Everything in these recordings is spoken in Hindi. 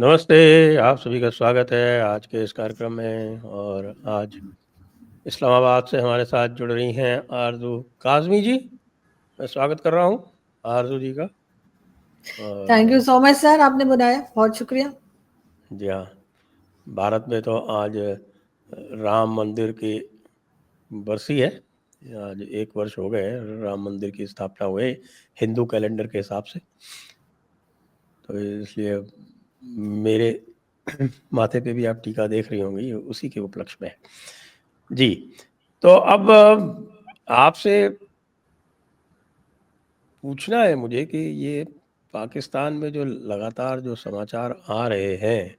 नमस्ते, आप सभी का स्वागत है आज के इस कार्यक्रम में। और आज इस्लामाबाद से हमारे साथ जुड़ रही हैं आरज़ू काज़मी जी। मैं स्वागत कर रहा हूँ आरज़ू जी का। थैंक यू और सो मच सर, आपने बुलाया, बहुत शुक्रिया। जी हाँ, भारत में तो आज राम मंदिर की बरसी है। आज 1 वर्ष हो गए राम मंदिर की स्थापना हुए हिंदू कैलेंडर के हिसाब से। तो इसलिए मेरे माथे पे भी आप टीका देख रही होंगी, उसी के उपलक्ष्य में है जी। तो अब आपसे पूछना है मुझे कि ये पाकिस्तान में जो लगातार जो समाचार आ रहे हैं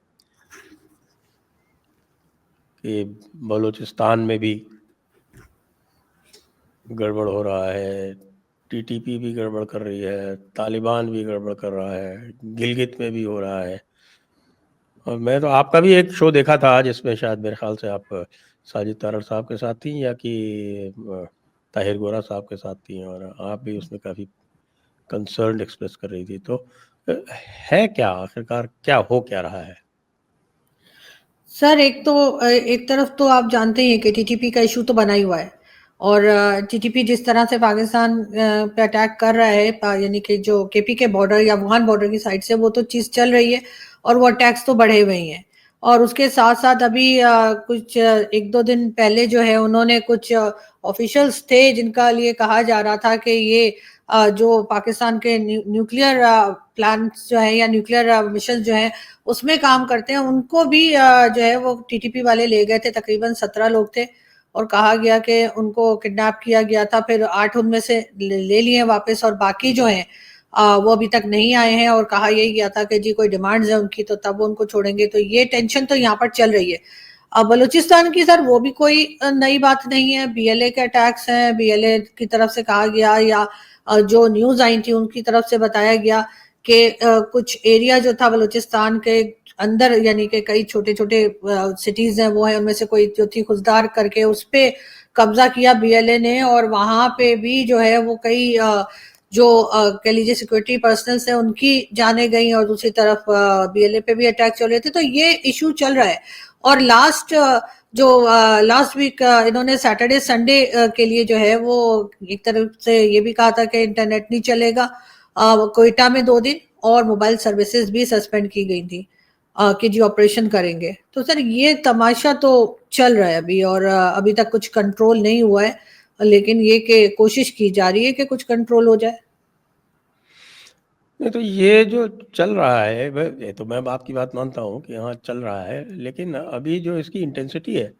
कि बलूचिस्तान में भी गड़बड़ हो रहा है, टीटीपी भी गड़बड़ कर रही है, तालिबान भी गड़बड़ कर रहा है, गिलगित में भी हो रहा है। और मैं तो आपका भी एक शो देखा था जिसमें शायद मेरे ख्याल से आप साजिद तारड़ साहब के साथ थी या कि ताहिर गोरा साहब के साथ थी, और आप भी उसमें काफ़ी कंसर्न एक्सप्रेस कर रही थी। तो है क्या आखिरकार, क्या हो क्या रहा है? सर एक तरफ तो आप जानते ही हैं कि टीटीपी का इशू तो बना ही हुआ है। और टीटीपी जिस तरह से पाकिस्तान पे अटैक कर रहा है, यानी कि जो केपी के बॉर्डर या वुहान बॉर्डर की साइड से, वो तो चीज़ चल रही है और वो अटैक्स तो बढ़े हुए ही हैं। और उसके साथ साथ अभी कुछ 1-2 दिन पहले जो है, उन्होंने कुछ ऑफिशियल्स थे जिनका लिए कहा जा रहा था कि ये जो पाकिस्तान के न्यूक्लियर प्लांट्स जो है या न्यूक्लियर मिशन जो है उसमें काम करते हैं, उनको भी जो है वो टीटीपी वाले ले गए थे। तकरीबन 17 लोग थे और कहा गया कि उनको किडनैप किया गया था। फिर 8 उनमें से ले लिए वापस, और बाकी जो हैं वो अभी तक नहीं आए हैं। और कहा यही गया था कि जी कोई डिमांड्स है उनकी तो तब वो उनको छोड़ेंगे। तो ये टेंशन तो यहाँ पर चल रही है। बलूचिस्तान की सर वो भी कोई नई बात नहीं है। बीएलए के अटैक्स हैं, बीएलए की तरफ से कहा गया, या जो न्यूज आई थी उनकी तरफ से बताया गया कि कुछ एरिया जो था बलूचिस्तान के अंदर, यानी कि कई छोटे छोटे सिटीज हैं वो है, उनमें से कोई जो थी खुजदार करके उस पे कब्जा किया बीएलए ने। और वहां पे भी जो है वो कई जो कह लीजिए सिक्योरिटी पर्सनल्स हैं उनकी जाने गई, और दूसरी तरफ बीएलए पे भी अटैक चल रहे थे। तो ये इशू चल रहा है। और लास्ट वीक इन्होंने सैटरडे संडे के लिए जो है वो एक तरफ से ये भी कहा था कि इंटरनेट नहीं चलेगा कोयटा में 2 दिन, और मोबाइल सर्विसेज भी सस्पेंड की गई थी कि जी ऑपरेशन करेंगे। तो सर ये तमाशा तो चल रहा है अभी, और अभी तक कुछ कंट्रोल नहीं हुआ है, लेकिन ये कि कोशिश की जा रही है कि कुछ कंट्रोल हो जाए। नहीं, तो ये जो चल रहा है ये तो मैं आपकी बात मानता हूँ कि हाँ चल रहा है, लेकिन अभी जो इसकी इंटेंसिटी है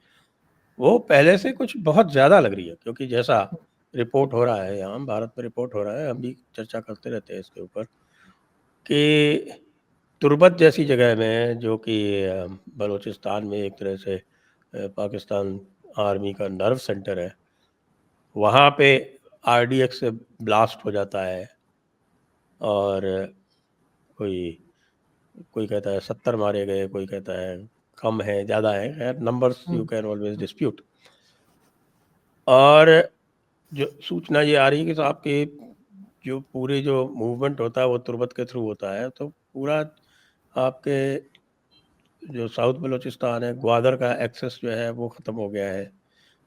वो पहले से कुछ बहुत ज़्यादा लग रही है। क्योंकि जैसा रिपोर्ट हो रहा है, यहाँ भारत में रिपोर्ट हो रहा है, हम भी चर्चा करते रहते हैं इसके ऊपर कि तुर्बत जैसी जगह में, जो कि बलूचिस्तान में एक तरह से पाकिस्तान आर्मी का नर्व सेंटर है, वहाँ पे आरडीएक्स से ब्लास्ट हो जाता है। और कोई कोई कहता है 70 मारे गए, कोई कहता है कम है, ज़्यादा है, खैर numbers you can always dispute. और जो सूचना ये आ रही है कि साहब के जो पूरे जो मूवमेंट होता है वो तुर्बत के थ्रू होता है, तो पूरा आपके जो साउथ बलूचिस्तान है, ग्वादर का एक्सेस जो है वो ख़त्म हो गया है,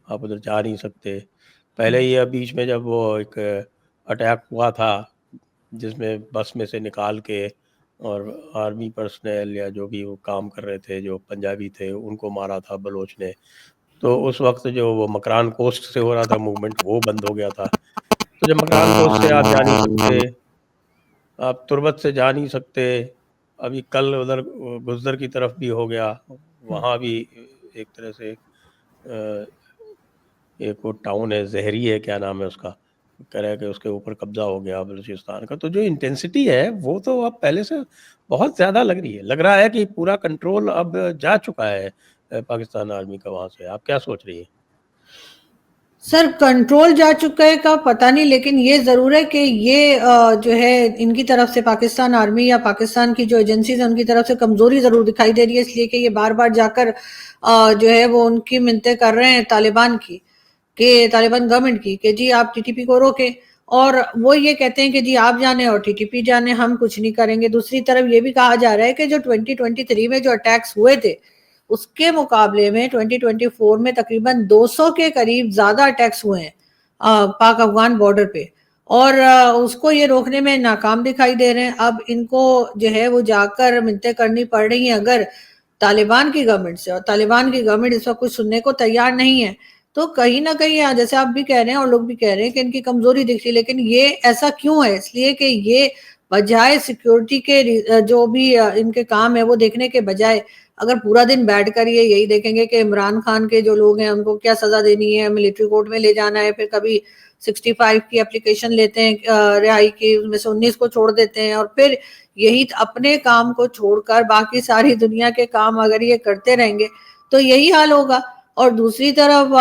आप उधर जा नहीं सकते। पहले ये बीच में जब वो एक अटैक हुआ था जिसमें बस में से निकाल के और आर्मी पर्सनल या जो भी वो काम कर रहे थे, जो पंजाबी थे, उनको मारा था बलोच ने। तो उस वक्त जो वो मकरान कोस्ट से हो रहा था मूवमेंट, वो बंद हो गया था। तो जब मकरान कोस्ट से आप जा नहीं सकते, आप तुर्बत से जा नहीं सकते, अभी कल उधर गुजर की तरफ भी हो गया, वहाँ भी एक तरह से एक वो टाउन है, जहरी है, क्या नाम है उसका, कह रहा है कि उसके ऊपर कब्जा हो गया बलूचिस्तान का। तो जो इंटेंसिटी है वो तो अब पहले से बहुत ज़्यादा लग रही है। लग रहा है कि पूरा कंट्रोल अब जा चुका है पाकिस्तान आर्मी का वहाँ से। आप क्या सोच रही हैं? सर कंट्रोल जा चुका है का पता नहीं, लेकिन ये जरूर है कि ये जो है इनकी तरफ से पाकिस्तान आर्मी या पाकिस्तान की जो एजेंसीज है उनकी तरफ से कमजोरी जरूर दिखाई दे रही है, इसलिए कि ये बार बार जाकर जो है वो उनकी मिन्नतें कर रहे हैं तालिबान की, कि तालिबान गवर्नमेंट की, कि जी आप टीटीपी को रोके। और वो ये कहते हैं कि जी आप जाने और टीटीपी जाने, हम कुछ नहीं करेंगे। दूसरी तरफ ये भी कहा जा रहा है कि जो 2023 में जो अटैक्स हुए थे उसके मुकाबले में 2024 में तकरीबन 200 के करीब ज्यादा अटैक्स हुए हैं पाक अफगान बॉर्डर पे, और उसको ये रोकने में नाकाम दिखाई दे रहे हैं। अब इनको जो है वो जाकर मिन्नतें करनी पड़ रही हैं अगर तालिबान की गवर्नमेंट से, और तालिबान की गवर्नमेंट इस वक्त कुछ सुनने को तैयार नहीं है। तो कहीं ना कहीं जैसे आप भी कह रहे हैं और लोग भी कह रहे हैं कि इनकी कमजोरी दिख रही है, लेकिन ये ऐसा क्यों है? इसलिए कि ये बजाय सिक्योरिटी के जो भी इनके काम है वो देखने के बजाय अगर पूरा दिन बैठ कर ये यही देखेंगे कि इमरान खान के जो लोग हैं उनको क्या सजा देनी है, मिलिट्री कोर्ट में ले जाना है, फिर कभी 65 की एप्लीकेशन लेते हैं रिहाई की, उसमें से 19 को छोड़ देते हैं, और फिर यही अपने काम को छोड़कर बाकी सारी दुनिया के काम अगर ये करते रहेंगे तो यही हाल होगा। और दूसरी तरफ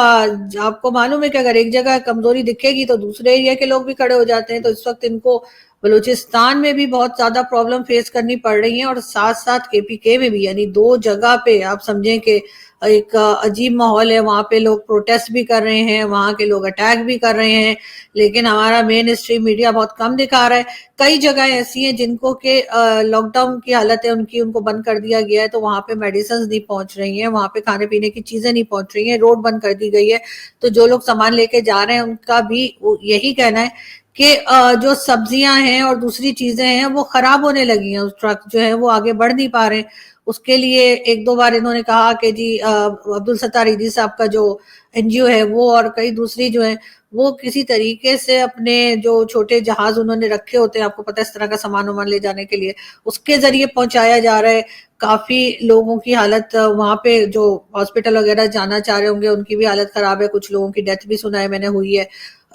आपको मालूम है कि अगर एक जगह कमजोरी दिखेगी तो दूसरे एरिया के लोग भी खड़े हो जाते हैं। तो इस वक्त इनको बलूचिस्तान में भी बहुत ज्यादा प्रॉब्लम फेस करनी पड़ रही है, और साथ साथ केपीके में भी, यानी दो जगह पे आप समझें कि एक अजीब माहौल है। वहां पे लोग प्रोटेस्ट भी कर रहे हैं, वहां के लोग अटैक भी कर रहे हैं, लेकिन हमारा मेन स्ट्रीम मीडिया बहुत कम दिखा रहा है। कई जगह ऐसी हैं जिनको के लॉकडाउन की हालत है उनकी, उनको बंद कर दिया गया है, तो वहां पे मेडिसिन नहीं पहुंच रही हैं, वहां पे खाने पीने की चीजें नहीं पहुंच रही हैं, रोड बंद कर दी गई है। तो जो लोग सामान लेके जा रहे हैं उनका भी यही कहना है कि जो सब्जियां हैं और दूसरी चीजें हैं वो खराब होने लगी हैं, उस ट्रक जो है वो आगे बढ़ नहीं पा रहे हैं। उसके लिए एक दो बार इन्होंने कहा कि जी अब्दुल सत्तार ईदी साहब का जो एनजीओ है वो और कई दूसरी जो है वो किसी तरीके से अपने जो छोटे जहाज उन्होंने रखे होते हैं, आपको पता है इस तरह का सामान वामान ले जाने के लिए, उसके जरिए पहुंचाया जा रहा है। काफी लोगों की हालत वहां पे जो हॉस्पिटल वगैरह जाना चाह रहे होंगे उनकी भी हालत खराब है, कुछ लोगों की डेथ भी सुना है मैंने हुई है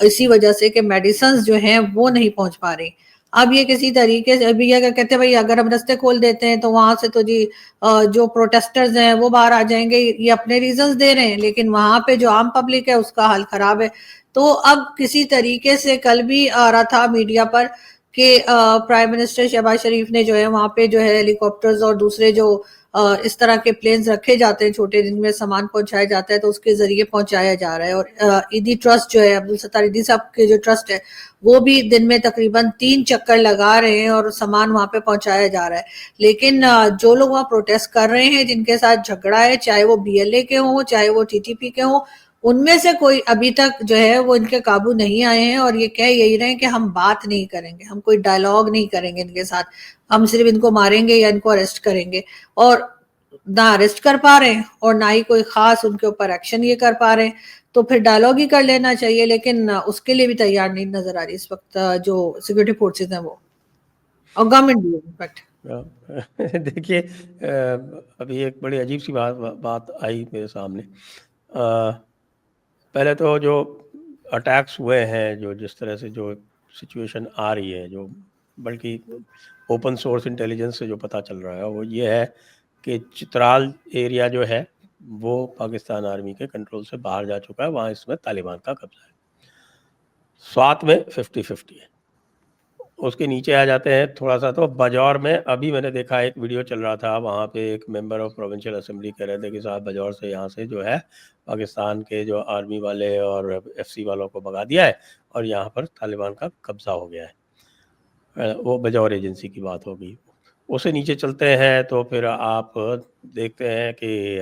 इसी वजह से कि मेडिसिन जो हैं वो नहीं पहुंच पा रही। अब ये किसी तरीके से अभी अगर कहते हैं भाई अगर हम रास्ते खोल देते हैं तो वहां से तो जी जो प्रोटेस्टर्स हैं वो बाहर आ जाएंगे, ये अपने रीजंस दे रहे हैं, लेकिन वहां पे जो आम पब्लिक है उसका हाल खराब है। तो अब किसी तरीके से कल भी आ रहा था मीडिया पर कि प्राइम मिनिस्टर शहबाज शरीफ ने जो है वहां पे जो है हेलीकॉप्टर्स और दूसरे जो इस तरह के प्लेन्स रखे जाते हैं छोटे जिनमें सामान पहुंचाया जाता है तो उसके जरिए पहुंचाया जा रहा है। और ईदी ट्रस्ट जो है अब्दुल सत्तार ईदी साहब के जो ट्रस्ट है वो भी दिन में तकरीबन 3 चक्कर लगा रहे हैं और सामान वहां पे पहुंचाया जा रहा है। लेकिन जो लोग वहां प्रोटेस्ट कर रहे हैं जिनके साथ झगड़ा है, चाहे वो बीएलए के हों चाहे वो टीटीपी के हों, उनमें से कोई अभी तक जो है वो इनके काबू नहीं आए हैं, और ये कह यही रहे हैं कि हम बात नहीं करेंगे, हम कोई डायलॉग नहीं करेंगे इनके साथ, हम सिर्फ इनको मारेंगे या इनको अरेस्ट करेंगे। और ना अरेस्ट कर पा रहे हैं और ना ही कोई खास उनके ऊपर एक्शन ये कर पा रहे हैं। तो फिर डायलॉग ही कर लेना चाहिए, लेकिन उसके लिए भी तैयार नहीं नजर आ रही इस वक्त जो सिक्योरिटी फोर्सेज हैं वो, और गवर्नमेंट भी इनफैक्ट। देखिए अभी एक बड़ी अजीब सी बात आई मेरे सामने। पहले तो जो अटैक्स हुए हैं, जो जिस तरह से जो सिचुएशन आ रही है, जो बल्कि ओपन सोर्स इंटेलिजेंस से जो पता चल रहा है वो ये है कि चित्राल एरिया जो है वो पाकिस्तान आर्मी के कंट्रोल से बाहर जा चुका है, वहाँ इसमें तालिबान का कब्जा है। स्वात में 50-50 है। उसके नीचे आ जाते हैं थोड़ा सा तो बजौर में, अभी मैंने देखा एक वीडियो चल रहा था, वहाँ पे एक मेंबर ऑफ प्रोविंशियल असेंबली कह रहे थे कि साहब बजौर से यहाँ से जो है पाकिस्तान के जो आर्मी वाले और एफसी वालों को भगा दिया है और यहाँ पर तालिबान का कब्जा हो गया है। वो बजौर एजेंसी की बात होगी। उससे नीचे चलते हैं तो फिर आप देखते हैं कि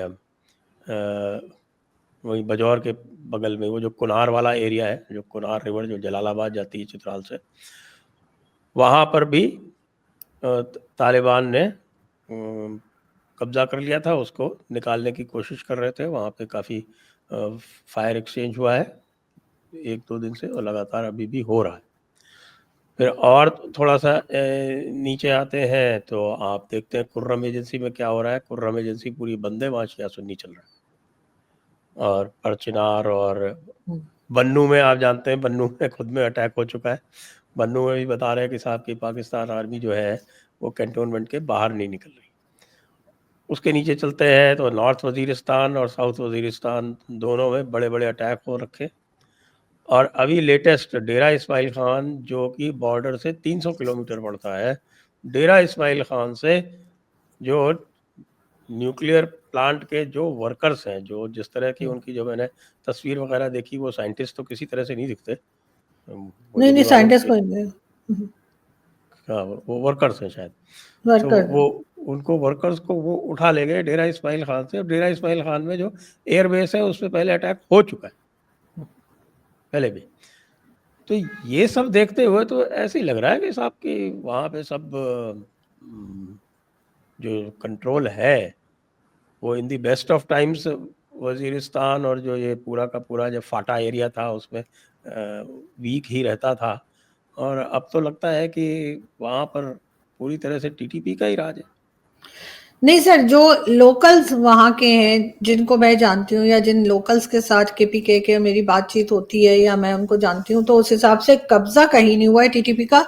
वही बजौर के बगल में वो जो कुनार वाला एरिया है, जो कुनार रिवर जो जलालाबाद जाती है चित्राल से, वहाँ पर भी तालिबान ने कब्जा कर लिया था, उसको निकालने की कोशिश कर रहे थे। वहाँ पे काफ़ी फायर एक्सचेंज हुआ है 1-2 दिन से और लगातार अभी भी हो रहा है। फिर और थोड़ा सा नीचे आते हैं तो आप देखते हैं कुर्रम एजेंसी में क्या हो रहा है। कुर्रम एजेंसी पूरी बंद है, वहाँ शिया सुन्नी चल रहा है। और परचिनार और बन्नू में आप जानते हैं, बन्नू में खुद में अटैक हो चुका है। बन्नू में भी बता रहे हैं कि साहब की पाकिस्तान आर्मी जो है वो कैंटोनमेंट के बाहर नहीं निकल रही। उसके नीचे चलते हैं तो नॉर्थ वजीरिस्तान और साउथ वजीरिस्तान दोनों में बड़े बड़े अटैक हो रखे। और अभी लेटेस्ट डेरा इस्माइल खान जो कि बॉर्डर से 300 किलोमीटर पड़ता है, डेरा इस्माइल खान से जो न्यूक्लियर प्लांट के जो वर्कर्स हैं, जो जिस तरह की उनकी जो मैंने तस्वीर वगैरह देखी, वो साइंटिस्ट तो किसी तरह से नहीं दिखते, मुझे नहीं नहीं मालूम साइंटिस्ट कि को नहीं। हाँ, वो वर्कर्स हैं शायद। तो वर्कर। वो उनको वर्कर्स को वो उठा ले गए डेरा इस्माइल खान से। अब डेरा इस्माइल खान में जो एयरबेस है उस पे पहले अटैक हो चुका है पहले भी। तो ये सब देखते हुए तो ऐसे ही लग रहा है कि साहब कि वहाँ पे सब जो कंट्रोल है वो in the best of times Waziristan और जो ये पूरा का पूरा जो फाटा एरिया था उसमें वीक ही रहता था। और अब तो लगता है कि वहाँ पर पूरी तरह से टीटीपी का ही राज है। नहीं सर, जो लोकल्स वहाँ के हैं जिनको मैं जानती हूँ, या जिन लोकल्स के साथ केपीके के मेरी बातचीत होती है या मैं उनको जानती हूँ, तो उस हिसाब से कब्जा कहीं नहीं हुआ है टीटीपी का।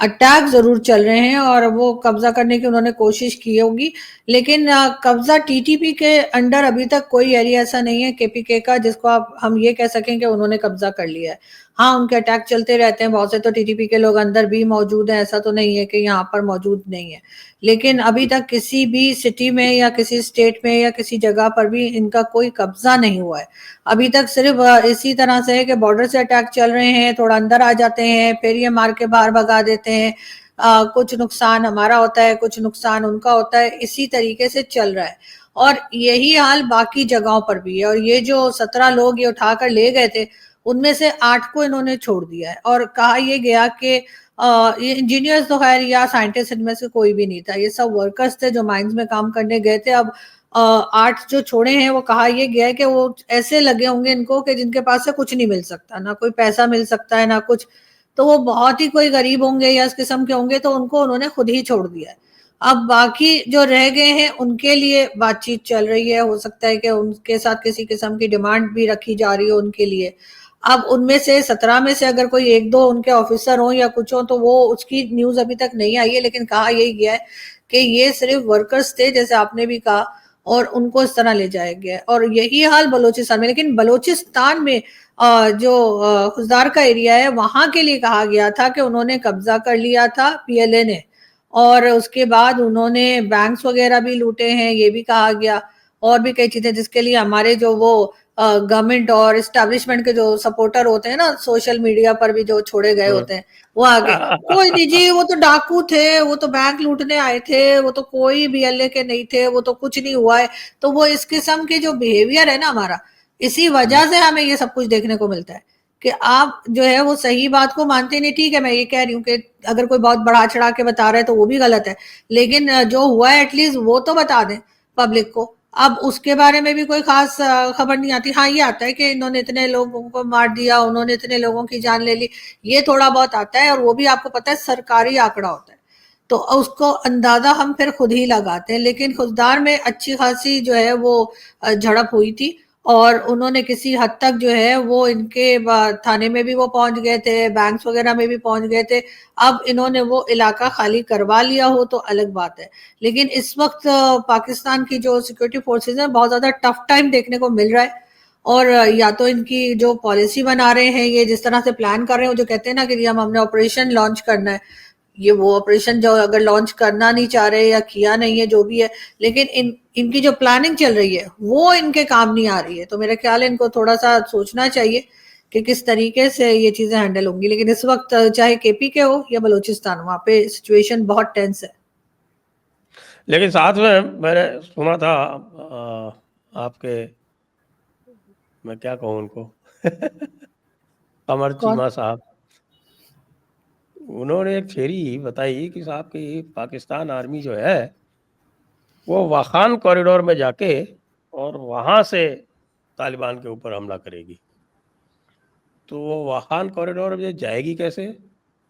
अटैक जरूर चल रहे हैं और वो कब्जा करने की उन्होंने कोशिश की होगी, लेकिन कब्जा टीटीपी के अंडर अभी तक कोई एरिया ऐसा नहीं है केपीके का जिसको आप हम ये कह सकें कि उन्होंने कब्जा कर लिया है। हाँ, उनके अटैक चलते रहते हैं, बहुत से तो टीटीपी के लोग अंदर भी मौजूद हैं, ऐसा तो नहीं है कि यहाँ पर मौजूद नहीं है। लेकिन अभी तक किसी भी सिटी में या किसी स्टेट में या किसी जगह पर भी इनका कोई कब्जा नहीं हुआ है। अभी तक सिर्फ इसी तरह से है कि बॉर्डर से अटैक चल रहे हैं, थोड़ा अंदर आ जाते हैं, फिर ये मार के बाहर भगा देते हैं। कुछ नुकसान हमारा होता है, कुछ नुकसान उनका होता है, इसी तरीके से चल रहा है। और यही हाल बाकी जगहों पर भी है। और ये जो 17 लोग ये उठाकर ले गए थे, उनमें से 8 को इन्होंने छोड़ दिया है और कहा ये गया कि ये इंजीनियर्स तो खैर या साइंटिस्ट इनमें से कोई भी नहीं था, ये सब वर्कर्स थे जो माइंस में काम करने गए थे। अब 8 जो छोड़े हैं, वो कहा ये गया है कि वो ऐसे लगे होंगे इनको कि जिनके पास से कुछ नहीं मिल सकता, ना कोई पैसा मिल सकता है ना कुछ। तो वो बहुत ही कोई गरीब होंगे या इस किस्म के होंगे, तो उनको उन्होंने खुद ही छोड़ दिया है। अब बाकी जो रह गए हैं उनके लिए बातचीत चल रही है, हो सकता है कि उनके साथ किसी किस्म की डिमांड भी रखी जा रही हो उनके लिए। अब उनमें से 17 में से अगर कोई 1-2 उनके ऑफिसर हो या कुछ हो, तो वो उसकी न्यूज अभी तक नहीं आई है, लेकिन कहा यही गया है कि ये सिर्फ वर्कर्स थे जैसे आपने भी कहा, और उनको इस तरह ले जाया गया है। और यही हाल बलोचिस्तान में। लेकिन बलोचिस्तान में जो खुजदार का एरिया है वहां के लिए कहा गया था कि उन्होंने कब्जा कर लिया था पीएलए ने, और उसके बाद उन्होंने बैंक्स वगैरह भी लूटे हैं, ये भी कहा गया। और भी कई चीजें जिसके लिए हमारे जो वो गवर्नमेंट और एस्टेब्लिशमेंट के जो सपोर्टर होते हैं ना, सोशल मीडिया पर भी जो छोड़े गए होते हैं, वो आगे कोई नहीं जी, वो तो डाकू थे, वो तो बैंक लूटने आए थे, वो तो कोई बीएलए के नहीं थे, वो तो कुछ नहीं हुआ है। तो वो इस किस्म के जो बिहेवियर है ना हमारा, इसी वजह से हमें ये सब कुछ देखने को मिलता है कि आप जो है वो सही बात को मानते नहीं। ठीक है, मैं ये कह रही हूँ कि अगर कोई बहुत बढ़ा चढ़ा के बता रहा है तो वो भी गलत है, लेकिन जो हुआ है एटलीस्ट वो तो बता दें पब्लिक को। अब उसके बारे में भी कोई खास खबर नहीं आती। हाँ, ये आता है कि इन्होंने इतने लोगों को मार दिया, उन्होंने इतने लोगों की जान ले ली, ये थोड़ा बहुत आता है, और वो भी आपको पता है सरकारी आंकड़ा होता है, तो उसको अंदाजा हम फिर खुद ही लगाते हैं। लेकिन खुददार में अच्छी खासी जो है वो झड़प हुई थी, और उन्होंने किसी हद तक जो है वो इनके थाने में भी वो पहुंच गए थे, बैंक्स वगैरह में भी पहुंच गए थे। अब इन्होंने वो इलाका खाली करवा लिया हो तो अलग बात है, लेकिन इस वक्त पाकिस्तान की जो सिक्योरिटी फोर्सेज हैं बहुत ज्यादा टफ टाइम देखने को मिल रहा है। और या तो इनकी जो पॉलिसी बना रहे हैं, ये जिस तरह से प्लान कर रहे हैं, जो कहते हैं ना कि हमने ऑपरेशन लॉन्च करना है, ये वो ऑपरेशन जो अगर लॉन्च करना नहीं चाह रहे या किया नहीं है जो भी है, लेकिन इनकी जो प्लानिंग चल रही है वो इनके काम नहीं आ रही है। तो मेरा ख्याल है इनको थोड़ा सा सोचना चाहिए कि किस तरीके से ये चीजें हैंडल होंगी। लेकिन इस वक्त चाहे केपी के हो या बलूचिस्तान, वहां पे सिचुएशन बहुत टेंस है। लेकिन साथ में मैंने सुना था आपके, मैं क्या कहूँ उनको कमर कौन? चीमा साहब, उन्होंने एक थ्योरी बताई कि साहब की पाकिस्तान आर्मी जो है वो वाखान कॉरिडोर में जाके और वहां से तालिबान के ऊपर हमला करेगी। तो वो वाखान कॉरिडोर में जाएगी कैसे?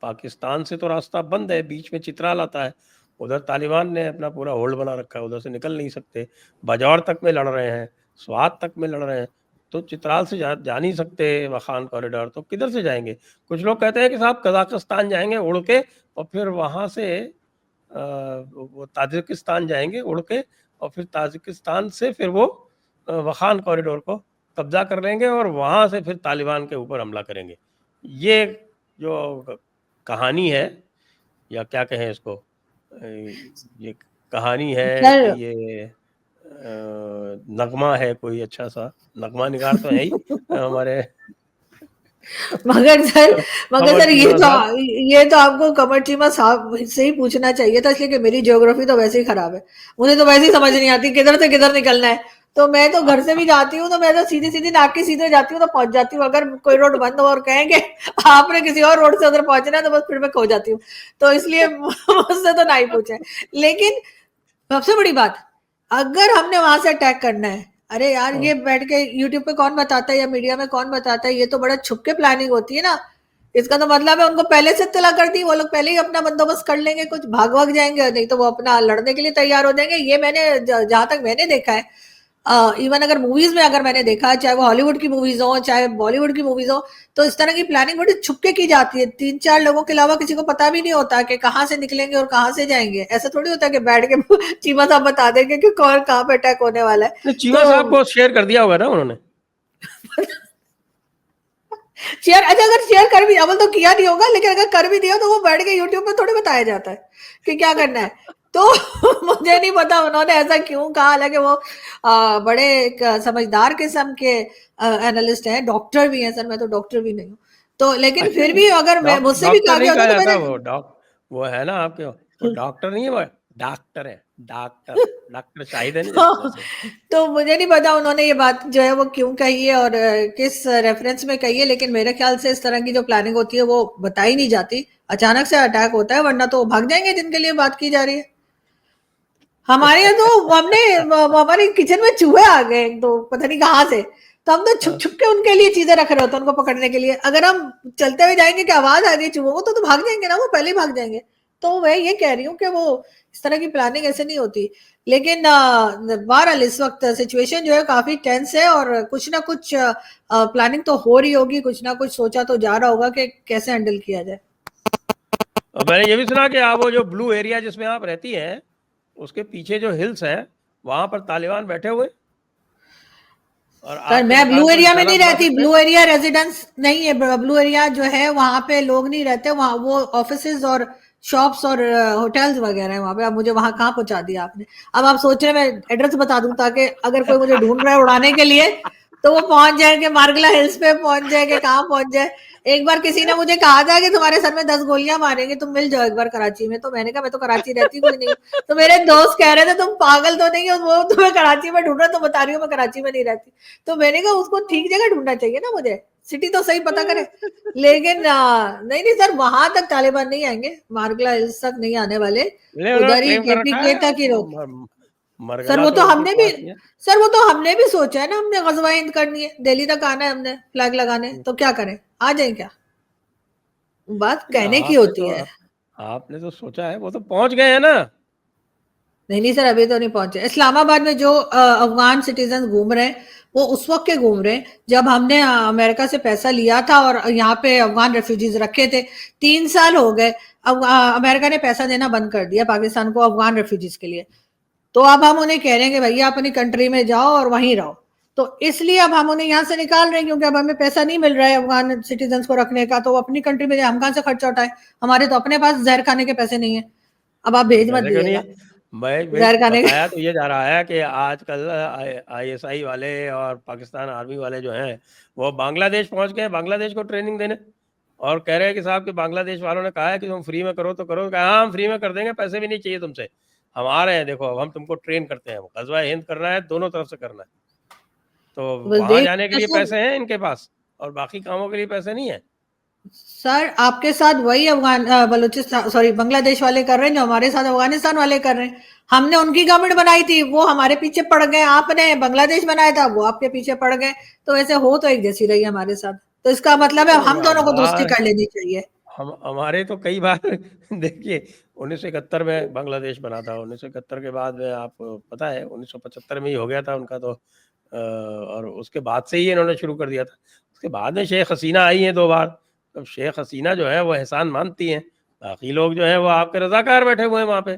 पाकिस्तान से तो रास्ता बंद है, बीच में चित्राल आता है, उधर तालिबान ने अपना पूरा होल्ड बना रखा है, उधर से निकल नहीं सकते। बाजौर तक में लड़ रहे हैं, स्वात तक में लड़ रहे हैं, तो चित्राल से जा नहीं सकते वाखान कॉरिडोर, तो किधर से जाएंगे? कुछ लोग कहते हैं कि साहब कजाकिस्तान जाएंगे उड़ के, और फिर वहां से वो ताजिकिस्तान जाएंगे उड़ के, और फिर ताजिकिस्तान से फिर वो वाखान कॉरिडोर को कब्जा कर लेंगे और वहां से फिर तालिबान के ऊपर हमला करेंगे। ये जो कहानी है, या क्या कहें इसको, ये कहानी है कि सर ये नगमा है, कोई अच्छा सा नगमा निगार तो है ही हमारे मगर सर मगर कमर सर चीमा साहब। ये तो आपको कमर चीमा साहब से ही पूछना चाहिए था, इसलिए कि मेरी ज्योग्राफी तो वैसे ही खराब है, मुझे तो वैसे ही समझ नहीं आती किधर से किधर निकलना है। तो मैं तो घर से भी जाती हूँ तो मैं तो सीधी सीधी नाक की सीधे जाती हूँ तो पहुंच जाती हूँ। अगर कोई रोड बंद हो और कहेंगे आपने किसी और रोड से उधर पहुंचना है तो बस फिर मैं खो जाती हूँ। तो इसलिए मुझसे तो नहीं पूछे। लेकिन सबसे बड़ी बात, अगर हमने वहां से अटैक करना है, अरे यार हाँ। ये बैठ के यूट्यूब पे कौन बताता है या मीडिया में कौन बताता है, ये तो बड़ा छुप के प्लानिंग होती है ना। इसका तो मतलब है उनको पहले से इत्तला कर दी, वो लोग पहले ही अपना बंदोबस्त कर लेंगे, कुछ भाग भाग जाएंगे, नहीं तो वो अपना लड़ने के लिए तैयार हो जाएंगे। ये मैंने जहां तक मैंने देखा है, इवन अगर मूवीज में अगर मैंने देखा, चाहे वो हॉलीवुड की मूवीज हो चाहे बॉलीवुड की मूवीज हो, तो इस तरह की प्लानिंग बड़ी छुपके की जाती है। 3-4 लोगों के अलावा किसी को पता भी नहीं होता कि कहाँ से निकलेंगे और कहाँ से जाएंगे। ऐसा थोड़ी होता है कि बैठ के चीमा साहब बता देंगे कि कौन कहाँ पे अटैक होने वाला है। नहीं, चीमा साहब तो को शेयर कर दिया होगा ना उन्होंने। शेयर, अच्छा अगर शेयर कर भी, अमल तो किया नहीं होगा, लेकिन अगर कर भी दिया तो वो बैठ के यूट्यूब पे थोड़ी बताया जाता है कि क्या करना है। तो मुझे नहीं पता उन्होंने ऐसा क्यों कहा। हालांकि वो बड़े एक समझदार किस्म के एनालिस्ट हैं, डॉक्टर भी हैं सर, मैं तो डॉक्टर भी नहीं हूँ। तो लेकिन फिर भी अगर मैं मुझसे भी कहा डॉक्टर नहीं गया कहा होता तो जाता, मैंने वो है ना आपके, वो डॉक्टर नहीं है, वो डॉक्टर है, डॉक्टर। डॉक्टर शाहिद है ना तो, जैसे। तो मुझे नहीं पता उन्होंने ये बात जो है वो क्यों कही है और किस रेफरेंस में कही है, लेकिन मेरे ख्याल से इस तरह की जो प्लानिंग होती है वो बताई नहीं जाती, अचानक से अटैक होता है, वरना तो भाग जाएंगे जिनके लिए बात की जा रही है। हमारे यहाँ तो हमारे किचन में चूहे आ गए तो पता नहीं कहाँ से, तो हम तो छुप हाँ। छुप के उनके लिए चीजें रख रहे होते हैं उनको पकड़ने के लिए। अगर हम चलते हुए जाएंगे कि आवाज आ गई चूहों को तो भाग जाएंगे ना, वो पहले ही भाग जाएंगे। तो मैं ये कह रही हूँ कि वो इस तरह की प्लानिंग ऐसे नहीं होती। लेकिन बहरहाल इस वक्त सिचुएशन जो है काफी टेंस है और कुछ ना कुछ प्लानिंग तो हो रही होगी, कुछ ना कुछ सोचा तो जा रहा होगा कि कैसे हैंडल किया जाए। और मैंने ये भी सुना कि आप वो जो ब्लू एरिया जिसमें आप रहती हैं, उसके पीछे जो हिल्स हैं, वहां पर तालिबान बैठे हुए और सर आपके मैं मकान ब्लू को एरिया में निशाना नहीं बना रहती, सकते हैं। ब्लू एरिया रेजिडेंस नहीं है। ब्लू एरिया जो है वहां पे लोग नहीं रहते, वहां वो ऑफिसेज और शॉप्स और होटल्स वगैरह है वहां पे। अब मुझे वहां कहाँ पहुंचा दिया आपने। अब आप सोच रहे हैं मैं एड्रेस बता दूं ताकि अगर कोई मुझे ढूंढ रहा है उड़ाने के लिए तो वो पहुंच जाए कि मार्गला हिल्स पे पहुंच जाए कि कहाँ पहुंच जाए। एक बार किसी ने मुझे कहा था कि तुम्हारे सर में 10 गोलियां मारेंगे, तुम मिल जाओ एक बार कराची में। तो मैंने कहा मैं तो कराची रहती कोई नहीं हूँ। तो मेरे दोस्त कह रहे थे तुम पागल तो नहीं हो, वो तुम्हें कराची में ढूंढ रहा, तो बता रही हूँ मैं कराची में नहीं रहती। तो मैंने कहा उसको ठीक जगह ढूंढना चाहिए ना, मुझे सिटी तो सही पता करे। लेकिन नहीं नहीं सर, वहां तक तालिबान नहीं आएंगे, मार्गला हिल्स तक नहीं आने वाले, नहीं, उन्होंने उधर ही क्लेम कर रखा केपीके है। तक ही रोक। सर मरगला वो तो तो उनकी हमने भी बात नहीं है। सर वो तो हमने भी सोचा है ना, हमने गजवा हिंद करनी है, दिल्ली तक आना है हमने फ्लैग लगाने, तो क्या करें, आ जाए क्या, बात नहीं, कहने की होती है। आपने तो सोचा है, वो तो पहुंच गए हैं ना। नहीं नहीं सर अभी तो नहीं पहुंचे। इस्लामाबाद में जो अफगान सिटीजन घूम रहे हैं वो उस वक्त के घूम रहे हैं जब हमने अमेरिका से पैसा लिया था और यहाँ पे अफगान रेफ्यूजीज रखे थे। 3 साल हो गए, अब अमेरिका ने पैसा देना बंद कर दिया पाकिस्तान को अफगान रेफ्यूजीज के लिए। तो अब हम उन्हें कह रहे हैं कि भैया अपनी कंट्री में जाओ और वहीं रहो। तो इसलिए अब हम उन्हें यहाँ से निकाल रहे हैं क्योंकि अब हमें पैसा नहीं मिल रहा है अफगान सिटीजन को रखने का, तो अपनी कंट्री में हम कहाँ से खर्चा उठाए, हमारे तो अपने पास जहर खाने के पैसे नहीं है। अब आप भेज मत पैसे क्यों नहीं दिएगा है? मैं जहर खाने बताया का। तो ये जा रहा है कि आजकल आईएसआई वाले और पाकिस्तान आर्मी वाले जो हैं, वो बांग्लादेश पहुंच गए, बांग्लादेश को ट्रेनिंग देने, और कह रहे हैं कि साहब कि बांग्लादेश वालों ने कहा है कि तुम फ्री में करो तो करो। कहा हाँ हम फ्री में कर देंगे, पैसे भी नहीं चाहिए तुमसे, हम आ रहे हैं, देखो अब हम तुमको ट्रेन करते हैं। गजवा हिंद करना है, दोनों तरफ से करना है। तो बस वहां देख जाने के लिए सर, पैसे हैं इनके पास और बाकी कामों के लिए पैसे नहीं है। सर आपके साथ वही अफगान बलूचिस्तान सॉरी बांग्लादेश वाले कर रहे हैं जो हमारे साथ अफगानिस्तान वाले कर रहे हैं। हमने उनकी गवर्नमेंट बनाई थी, वो हमारे पीछे पड़ गए, आपने बांग्लादेश बनाया था वो आपके पीछे पड़ गए। तो ऐसे हो तो एक जैसी रही हमारे साथ, तो इसका मतलब है नहीं, हम दोनों को दोस्ती हमारे कर लेनी चाहिए। हम हमारे तो कई बार देखिए 1971 में बांग्लादेश बना था, 1971 के बाद में आपको पता है 1975 में ही हो गया था उनका तो और उसके बाद से ही इन्होंने शुरू कर दिया था। उसके बाद में शेख हसीना आई हैं 2 बार। तो शेख हसीना जो है वो एहसान मानती हैं, बाकी लोग जो है वो आपके रजाकार बैठे हुए हैं वहाँ पे,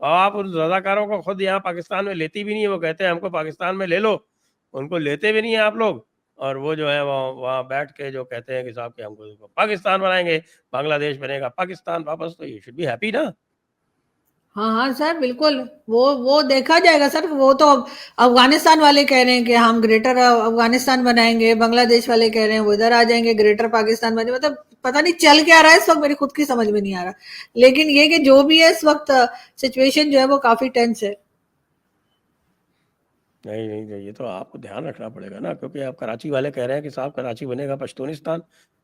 और आप उन रजाकारों को खुद यहाँ पाकिस्तान में लेती भी नहीं है। वो कहते हैं हमको पाकिस्तान में ले लो, उनको लेते भी नहीं है आप लोग। और वो जो है वहाँ वहाँ बैठ के जो कहते हैं कि साहब कि हमको पाकिस्तान बनाएंगे, बांग्लादेश बनेगा पाकिस्तान वापस, तो यू शुड बी हैप्पी ना। हाँ, हाँ सर, बिल्कुल। वो देखा जाएगा सर। वो तो अफ़गानिस्तान वाले कह रहे हैं कि हम ग्रेटर अफ़गानिस्तान बनाएँगे, बांग्लादेश वाले कह रहे हैं वो इधर आ जाएँगे, ग्रेटर पाकिस्तान बने, मतलब पता नहीं चल क्या रहा है इस वक़्त, मेरी खुद की समझ में नहीं आ रहा। लेकिन ये कि जो भी है इस वक़्त सिचुएशन जो है वो काफ़ी टेंस है। नहीं, नहीं, नहीं, ये तो आपको ध्यान रखना पड़ेगा ना, क्योंकि आप कराची वाले कह रहे हैं कि साहब कराची बनेगा पश्तूनिस्तान,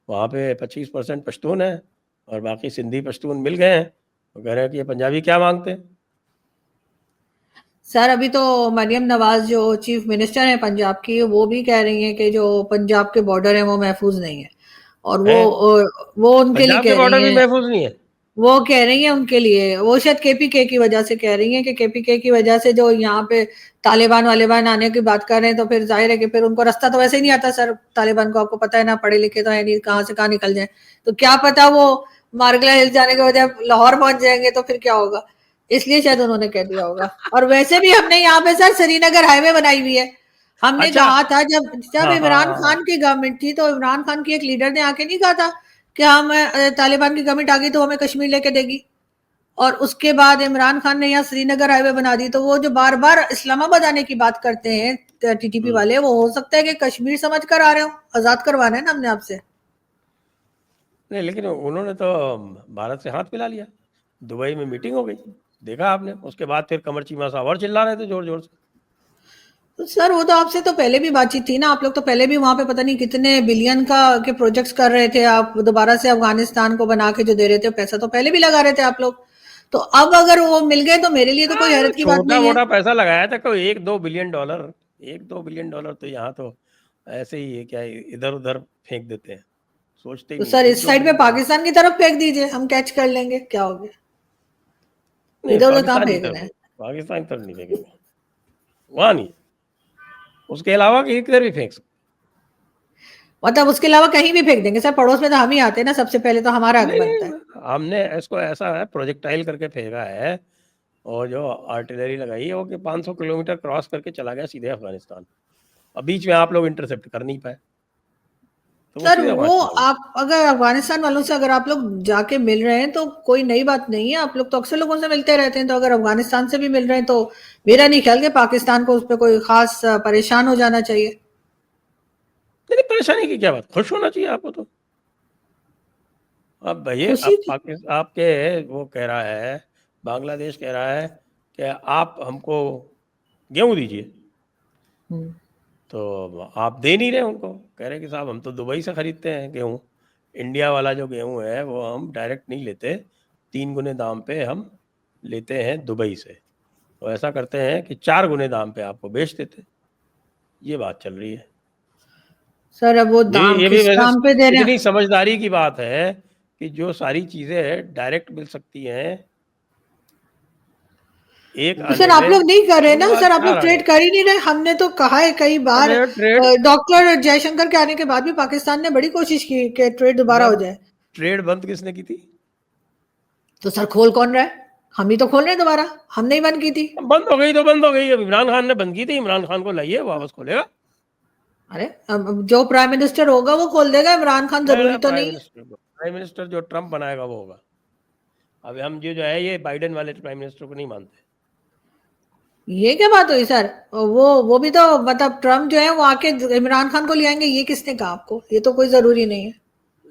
वहाँ पे 25% पश्तून है और बाकी सिंधी पश्तून मिल गए हैं, वो कह रहे हैं कि ये पंजाबी क्या मांगते हैं। सर अभी तो मरियम नवाज जो चीफ मिनिस्टर हैं पंजाब की, वो भी कह रही हैं कि जो पंजाब के बॉर्डर हैं वो महफूज नहीं है, और हैं वो उनके लिए पंजाब के कह रही बॉर्डर भी हैं। महफूज नहीं है। वो कह रही हैं उनके लिए, वो शायद केपीके की वजह से कह रही हैं कि केपीके की वजह से जो यहाँ पे तालिबान वालिबान आने की बात कर रहे हैं, तो फिर जाहिर है कि फिर उनको रास्ता तो वैसे ही नहीं आता सर, तालिबान को आपको पता है ना, पढ़े लिखे तो है नहीं, कहाँ से कहाँ निकल जाए। तो क्या पता वो मारगला हिल्स जाने के बजाय लाहौर पहुंच जाएंगे तो फिर क्या होगा, इसलिए शायद उन्होंने कह दिया होगा। और वैसे भी हमने यहाँ पे सर श्रीनगर हाईवे बनाई हुई है। हमने अच्छा। कहा था जब जब हाँ, हाँ, इमरान हाँ, हाँ। खान की गवर्नमेंट थी, तो इमरान खान की एक लीडर ने आके नहीं कहा था कि हम तालिबान की गवर्नमेंट आ गई तो हमें कश्मीर लेके देगी। और उसके बाद इमरान खान ने यहाँ श्रीनगर हाईवे बना दी। तो वो जो बार बार इस्लामाबाद आने की बात करते हैं टीटीपी हम्म। वाले, वो हो सकता है कि कश्मीर समझ कर आ रहे हो, आजाद करवाना है ना हमने आपसे। नहीं, लेकिन उन्होंने तो भारत से हाथ मिला लिया, दुबई में मीटिंग हो गई, देखा आपने, उसके बाद फिर कमर चीमा साहब और चिल्ला रहे थे जोर जोर से। तो सर वो तो आपसे तो पहले भी बातचीत थी ना, आप लोग तो पहले भी वहां पे पता नहीं कितने बिलियन का के प्रोजेक्ट्स कर रहे थे, आप दोबारा से अफगानिस्तान को बना के जो दे रहे थे पैसा तो पहले भी लगा रहे थे आप लोग। तो अब अगर वो मिल गए तो मेरे लिए तो कोई हाँ, हैरत की बात छोटा नहीं है। मोटा पैसा लगाया था, कोई 1-2 बिलियन डॉलर, 1-2 बिलियन डॉलर तो यहाँ तो ऐसे ही है, क्या इधर उधर फेंक देते हैं, सोचते ही तो नहीं सर है, एक इस दो साइड पे बिलियन डॉलर पाकिस्तान की तरफ फेंक दीजिए, हम कैच कर लेंगे, क्या हो गया, नहीं, इधर उधर कहाँ पाकिस्तान की फेंक तरफ रहे नहीं, हैं। पाकिस्तान की तरफ नहीं फेंकेंगे, वहाँ नहीं, उसके अलावा कहीं किधर भी फेंक सकते। मतलब उसके अलावा कहीं भी फेंक देंगे सर, पड़ोस में तो हम ही आते हैं ना, सबसे पहले तो हमारा हक नहीं, बनता है। नहीं, हमने इसको ऐसा है प्रोजेक्टाइल करके फेंका है, और जो आर्टिलरी लगाई है वो कि 500 किलोमीटर क्रॉस करके चला गया सीधे अफगानिस्तान, और बीच में आप लोग इंटरसेप्ट कर नहीं पाए, तो वो सर सीधे वहां वो चला गया। आप अगर अफगानिस्तान वालों से अगर आप लोग जाके मिल रहे हैं तो कोई नई बात नहीं है, आप लोग तो अक्सर लोगों से मिलते रहते हैं, तो अगर अफगानिस्तान से भी मिल रहे हैं तो मेरा नहीं ख्याल कि पाकिस्तान को उस पर कोई खास परेशान हो जाना चाहिए। नहीं, परेशानी की क्या बात, खुश होना चाहिए आपको तो। अब भैया, खुशी अब की। आपके वो कह रहा है, बांग्लादेश कह रहा है कि आप हमको गेहूं दीजिए, हम्म। तो आप दे नहीं रहे उनको, कह रहे कि साहब हम तो दुबई से खरीदते हैं गेहूं, इंडिया वाला जो गेहूं है वो हम डायरेक्ट नहीं लेते, 3 गुने दाम पे हम लेते हैं दुबई से, तो ऐसा करते हैं कि 4 गुने दाम पे आपको बेच देते, ये बात चल रही है। सर अब वो दाम ये भी किस वैसे दाम पे दे रहे इतनी हैं। समझदारी की बात है कि जो सारी चीजें डायरेक्ट मिल सकती हैं एक तो सर आने आप में, लोग नहीं कर रहे ना वो आज सर, आप लोग 4 आ ट्रेड गए। कर ही नहीं रहे, हमने तो कहा है कई बार। अरे ट्रेड, डॉक्टर जयशंकर के आने के बाद भी पाकिस्तान ने बड़ी कोशिश की कि ट्रेड दोबारा हो जब जाए। ट्रेड बंद किसने की थी? तो सर खोल कौन रहा है, हम ही तो खोल रहे हैं दोबारा, हमने ही बंद की थी। बंद हो गई तो बंद हो गई, अब इमरान खान ने बंद की थी, इमरान खान को लाइए वापस खोलेगा। अरे अब जो प्राइम मिनिस्टर होगा वो खोल देगा, इमरान खान जरूरी तो नहीं है। प्राइम मिनिस्टर जो ट्रम्प बनाएगा वो होगा। अब हम जो है ये बाइडेन वाले प्राइम मिनिस्टर को नहीं मानते। ये क्या बात हुई सर, वो भी तो मतलब ट्रम्प जो है वो आके इमरान खान को ले आएंगे, ये किसने कहा आपको, ये तो कोई जरूरी नहीं है।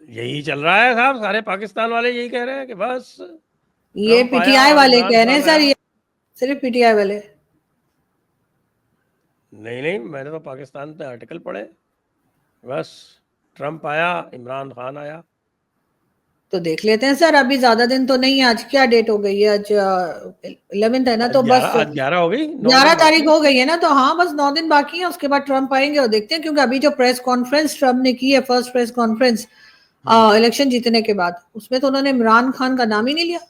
यही चल रहा है साहब, सारे पाकिस्तान वाले यही कह रहे हैं कि बस ये ट्रम्प आया पीटीआई और वाले इमरान कह रहे हैं खान सर, आया। ये सिर्फ पीटीआई वाले। नहीं, नहीं, मैंने तो पाकिस्तान पे आर्टिकल पढ़े, बस ट्रम्प आया, इमरान खान आया। तो देख लेते हैं सर, अभी ज्यादा दिन तो नहीं है, आज क्या डेट हो गई है, आज 11th है ना, आज तो बस 11, आज 11 हो गई, 9 ग्यारह दिन बाकी तारीख है। हो गई है ना, तो हाँ बस 9 दिन बाकी है, उसके बाद ट्रम्प आएंगे और देखते हैं, क्योंकि अभी जो प्रेस कॉन्फ्रेंस ट्रम्प ने की है, फर्स्ट प्रेस कॉन्फ्रेंस हम्म। इलेक्शन जीतने के बाद, उसमें तो उन्होंने इमरान खान का नाम ही नहीं लिया।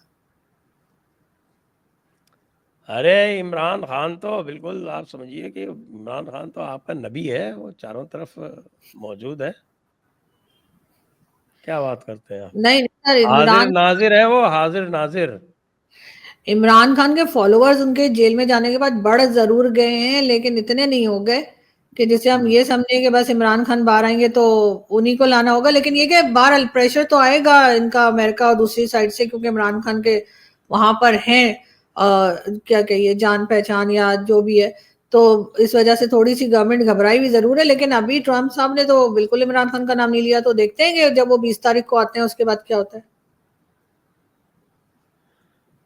अरे इमरान खान तो बिल्कुल आप समझिए कि इमरान खान तो आपका नबी है, वो चारों तरफ मौजूद है। क्या बात करते हैं आप? नहीं सर, हाजिर नाजिर है वो, हाजिर नाजिर। इमरान खान के फॉलोअर्स उनके जेल में जाने के बाद बढ़ जरूर गए हैं, लेकिन इतने नहीं हो गए कि जिसे हम हम्म। ये समझे कि बस इमरान खान बाहर आएंगे तो उन्हीं को लाना होगा। लेकिन ये कि बाहर प्रेशर तो आएगा इनका, अमेरिका और दूसरी साइड से, क्योंकि इमरान खान के वहां पर हैं क्या कहिए जान पहचान या जो भी है, तो इस वजह से थोड़ी सी गवर्नमेंट घबराई भी जरूर है। लेकिन अभी ट्रम्प साहब ने तो बिल्कुल इमरान खान का नाम नहीं लिया, तो देखते हैं कि जब वो 20 तारीख को आते हैं उसके बाद क्या होता है।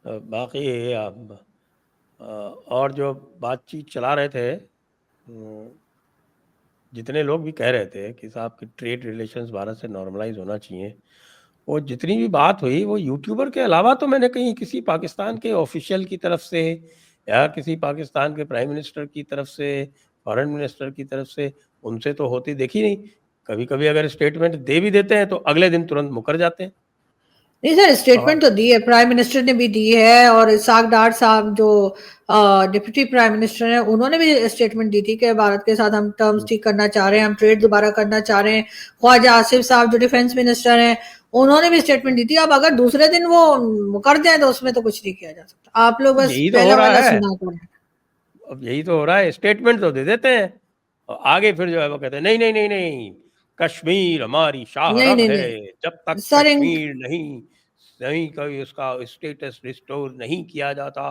बाकी अब और जो बातचीत चला रहे थे, जितने लोग भी कह रहे थे कि साहब कि ट्रेड रिलेशंस भारत से नॉर्मलाइज होना चाहिए, वो जितनी भी बात हुई वो यूट्यूबर के अलावा तो मैंने कहीं किसी पाकिस्तान के ऑफिशियल की तरफ से या किसी पाकिस्तान के प्राइम मिनिस्टर की तरफ से, फॉरेन मिनिस्टर की तरफ से, उनसे तो होती देखी नहीं। कभी कभी अगर स्टेटमेंट दे भी देते हैं तो अगले दिन तुरंत मुकर जाते हैं। नहीं सर, और स्टेटमेंट तो दी है, प्राइम मिनिस्टर ने भी दी है, और इसाक डार साहब जो डिप्टी प्राइम मिनिस्टर हैं उन्होंने भी स्टेटमेंट दी थी कि भारत के साथ हम टर्म्स ठीक करना चाह रहे हैं, हम ट्रेड दोबारा करना चाह रहे हैं। ख्वाजा आसिफ साहब जो डिफेंस मिनिस्टर हैं उन्होंने भी स्टेटमेंट दी थी। अब अगर दूसरे दिन वो मुकर जाए तो उसमें तो कुछ नहीं किया जा सकता। आप लोग बस यही तो हो पहला रहा वाला है, सुना करें। अब यही तो हो रहा है, स्टेटमेंट तो दे देते हैं और आगे फिर जो है वो कहते हैं नहीं नहीं नहीं नहीं, कश्मीर हमारी नहीं शाहरग नहीं है, नहीं जब तक सर, कश्मीर नहीं नहीं कोई उसका स्टेटस रिस्टोर नहीं किया जाता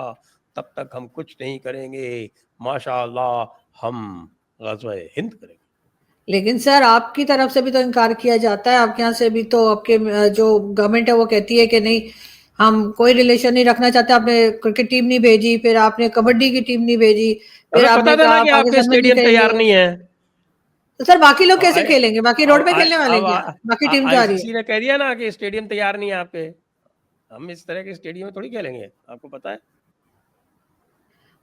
तब तक हम कुछ नहीं करेंगे, माशाअल्लाह हम ग़ज़वा-ए हिंद करेंगे। लेकिन सर आपकी तरफ से भी तो इनकार किया जाता है, आपके यहाँ से भी तो आपके जो गवर्नमेंट है वो कहती है कि नहीं हम कोई रिलेशन नहीं रखना चाहते। आपने क्रिकेट टीम नहीं भेजी, फिर आपने कबड्डी की टीम नहीं भेजी, फिर हमें पता आपने था ना कहा कि आपके पाकिस्तान में नहीं स्टेडियम तैयार करेंगे। नहीं है। तो सर बाकी लोग कैसे अब खेलेंगे, बाकी रोड पे खेलने वाले क्या, बाकी टीम तो आ रही है। आईसीसी ने कह दिया ना कि स्टेडियम तैयार नहीं है आपके, हम इस तरह के स्टेडियम में थोड़ी खेलेंगे, आपको पता है।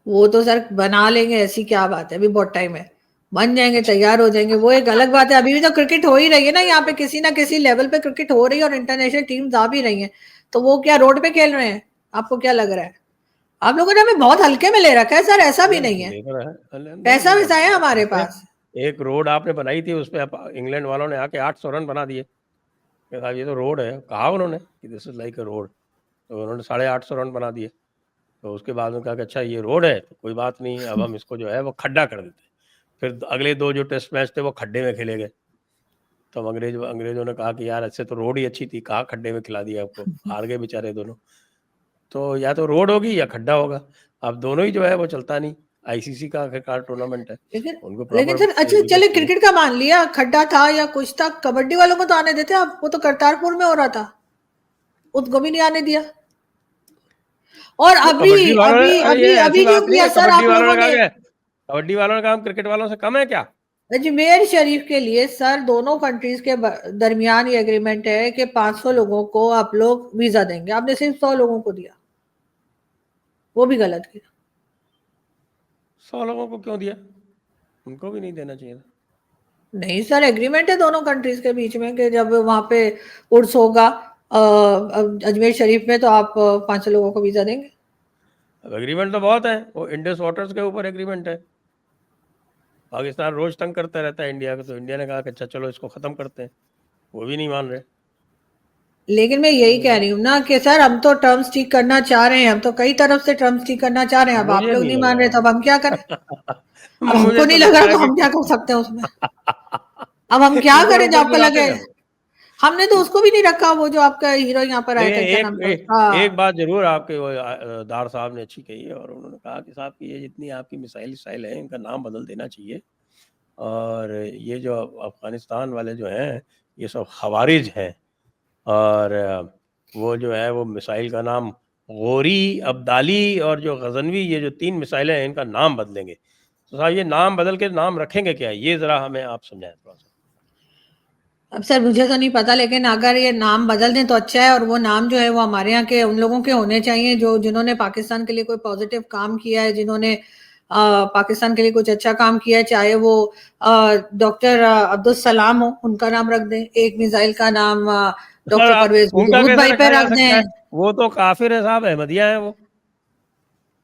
वो तो सर बना लेंगे, ऐसी क्या बात है, अभी बहुत टाइम है, बन जाएंगे, अच्छा, तैयार हो जाएंगे, वो एक अलग बात है। अभी भी तो क्रिकेट हो ही रही है ना यहाँ पे, किसी ना किसी लेवल पे क्रिकेट हो रही है और इंटरनेशनल टीम्स आ भी रही हैं। तो वो क्या रोड पे खेल रहे हैं, आपको क्या लग रहा है? आप लोगों ने हमें बहुत हल्के में ले रखा है सर, ऐसा भी नहीं है, लेकर है पैसा नहीं, वैसा है हमारे अब पास। एक रोड आपने बनाई थी उस पे इंग्लैंड वालों ने आके 800 रन बना दिए कि साहब ये तो रोड है, कहा उन्होंने कि this is like a road, तो उन्होंने 850 रन बना दिए। तो उसके बाद में कहा कि अच्छा ये रोड है तो कोई बात नहीं, अब हम इसको जो है वो खड्डा कर देते हैं। फिर अगले 2 जो टेस्ट मैच थे वो खड्डे में खेले गए। तो अंग्रेजों ने कहा कि यार ऐसे तो रोड ही अच्छी थी, कहाँ खड्डे में खिला दिया आपको, हार गए बेचारे दोनों। तो या तो रोड होगी या खड्डा होगा, अब दोनों ही जो है वो चलता नहीं। आईसीसी का आखिरकार टूर्नामेंट है, लेकिन उनको लेकिन प्रॉपर सर अच्छा ये तो चले, चाहिए। क्रिकेट का मान लिया खड्डा था या कुछ था, कबड्डी वालों को तो आने देते आप, वो तो करतारपुर में हो रहा था, उसको भी नहीं आने दिया। और नहीं, अभी कबड्डी वालों ने, अभी अरे ये अभी ऐसी अभी जो बात नहीं किया है, सर आप लोगों ने, कबड्डी वालों ने कहा हम क्रिकेट वालों से कम है क्या। अजमेर शरीफ के लिए सर दोनों कंट्रीज के दरमियान ये एग्रीमेंट है कि 500 लोगों को आप लोग वीजा देंगे, आपने सिर्फ 100 लोगों को दिया, वो भी गलत किया। 100 लोगों को क्यों दिया, उनको भी नहीं देना चाहिए था। नहीं सर, एग्रीमेंट है दोनों कंट्रीज के बीच में कि जब वहां पे उर्स होगा अजमेर शरीफ में, तो आप 500 लोगों को वीजा देंगे। अब एग्रीमेंट तो बहुत है, वो इंडस वाटर्स के ऊपर एग्रीमेंट है। पाकिस्तान रोज तंग करता रहता है इंडिया को, तो इंडिया ने कहा कि अच्छा चलो इसको खत्म करते हैं, वो भी नहीं मान रहे। लेकिन मैं यही कह रही हूँ ना कि सर हम तो टर्म्स ठीक करना चाह रहे हैं, हम तो कई तरफ से टर्म्स ठीक करना चाह रहे हैं, अब आप मुझे लोग नहीं नहीं लग मान रहे तो अब हम क्या करें? रहा अब हमको मुझे तो नहीं लग लगता रहा है तो हम क्या कर सकते हैं उसमें? अब हम क्या ऊपर करें जो ऊपर आपको गिराते लगे? हैं। हमने तो उसको भी नहीं रखा, वो जो आपका हीरो यहाँ पर आया था, क्या एक नाम था एक, उसका? एक बात जरूर आपके वो दार साहब ने अच्छी कही है, और उन्होंने कहा कि साहब की ये जितनी आपकी मिसाइल है इनका नाम बदल देना चाहिए, और ये जो अफगानिस्तान वाले जो हैं ये सब खवारिज हैं, और वो जो है वो मिसाइल का नाम गोरी, अब्दाली और जो गजनवी, ये जो 3 मिसाइलें हैं इनका नाम बदलेंगे। तो साहब ये नाम बदल के नाम रखेंगे क्या, ये ज़रा हमें आप समझाएं थोड़ा सा। अब सर मुझे तो नहीं पता, लेकिन अगर ये नाम बदल दें तो अच्छा है, और वो नाम जो है वो हमारे यहाँ के उन लोगों के होने चाहिए जो जिन्होंने पाकिस्तान के लिए कोई पॉजिटिव काम किया है, जिन्होंने पाकिस्तान के लिए कुछ अच्छा काम किया है, चाहे वो डॉक्टर अब्दुल सलाम हो, उनका नाम रख दें। एक मिसाइल का नाम सर डॉक्टर परवेज उनका हुद कैसे भाई पे रखा जा रख सकता है, दें। वो तो काफिर है साहब, अहमदिया है वो।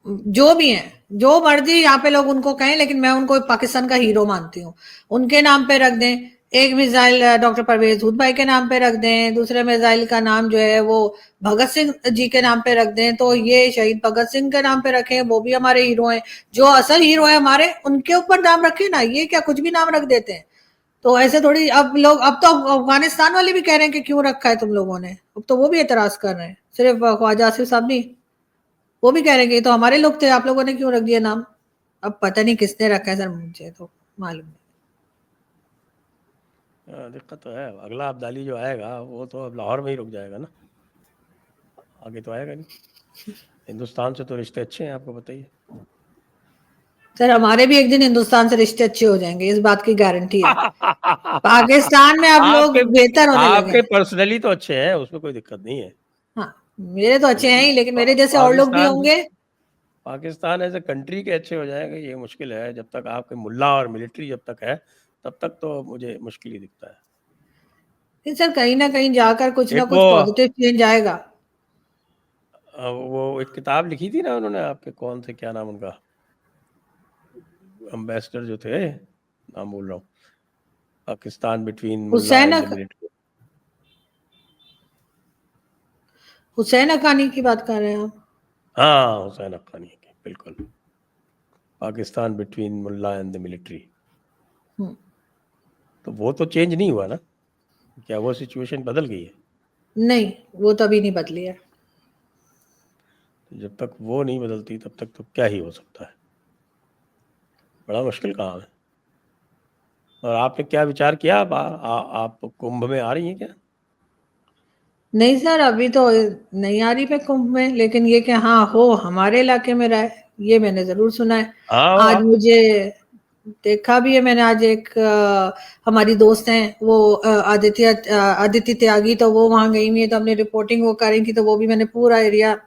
जो भी हैं, जो मर्जी यहाँ पे लोग उनको कहें, लेकिन मैं उनको पाकिस्तान का हीरो मानती हूँ। उनके नाम पे रख दें। एक मिसाइल डॉक्टर परवेज हुद भाई के नाम पे रख दें, दूसरे मिसाइल का नाम जो है वो भगत सिंह जी के नाम पे रख दें। तो ये शहीद भगत सिंह के नाम पे रखें, वो भी हमारे हीरो हैं। जो असल हीरो है हमारे, उनके ऊपर नाम रखें ना, ये क्या कुछ भी नाम रख देते हैं? तो ऐसे थोड़ी, अब लोग, अब तो अफगानिस्तान वाले भी कह रहे हैं कि क्यों रखा है तुम लोगों ने, अब तो वो भी एतराज कर रहे हैं, सिर्फ ख्वाजा आसिफ साहब नहीं। वो भी कह रहे हैं कि ये तो हमारे लोग थे, आप लोगों ने क्यों रख दिया नाम। अब पता नहीं किसने रखा है सर, मुझे तो मालूम नहीं। दिक्कत तो है। अगला अब्दाली जो आएगा वो तो अब लाहौर में ही रुक जाएगा ना, आगे तो आएगा नहीं। हिंदुस्तान से तो रिश्ते अच्छे हैं, आपको बताइए। सर हमारे भी एक दिन हिंदुस्तान से रिश्ते अच्छे हो जाएंगे, इस बात की गारंटी है। पाकिस्तान में अब लोग आपके बेहतर होने लगे आपके हैं। पर्सनली तो अच्छे हैं, उसमें कोई दिक्कत नहीं है, हाँ, मेरे तो अच्छे हैं लेकिन ही, लेकिन मेरे जैसे और लोग भी होंगे। पाकिस्तान एज ए कंट्री के अच्छे हो जाएगा ये मुश्किल है। जब तक आपके मुल्ला और मिलिट्री जब तक है, तब तक तो मुझे मुश्किल ही दिखता है। लेकिन सर कहीं ना कहीं जाकर कुछ ना एक कुछ पॉजिटिव चेंज आएगा। वो एक किताब लिखी थी ना उन्होंने, आपके कौन से, क्या नाम उनका, एम्बेसडर जो थे, नाम बोल रहा हूँ, पाकिस्तान बिटवीन मुल्ला हुसैन एंड द अक, मिलिट्री। हुसैन हक्कानी की बात कर रहे हैं आप? हाँ, हुसैन हक्कानी की, बिल्कुल, Pakistan between mullah and the military. Hmm, तो वो तो चेंज नहीं हुआ ना, क्या वो सिचुएशन बदल गई है? नहीं, वो तो अभी नहीं बदली है। तो जब तक वो नहीं बदलती तब तक तो क्या ही हो सकता है, बड़ा मुश्किल काम है। और आपने क्या विचार किया, आप कुंभ में आ रही हैं क्या? नहीं सर, अभी तो नहीं आ रही मैं कुंभ में, लेकिन ये कि हाँ हो हमारे इलाके में रहे, ये मैंने जरूर सुना है। हाँ, वो आज आप मुझे देखा भी है मैंने, आज एक हमारी दोस्त हैं वो आदित्य त्यागी, तो वो वहां गई हुई है, तो हमने रिपोर्टिंग वो कर रही थी, तो वो भी मैंने पूरा एरिया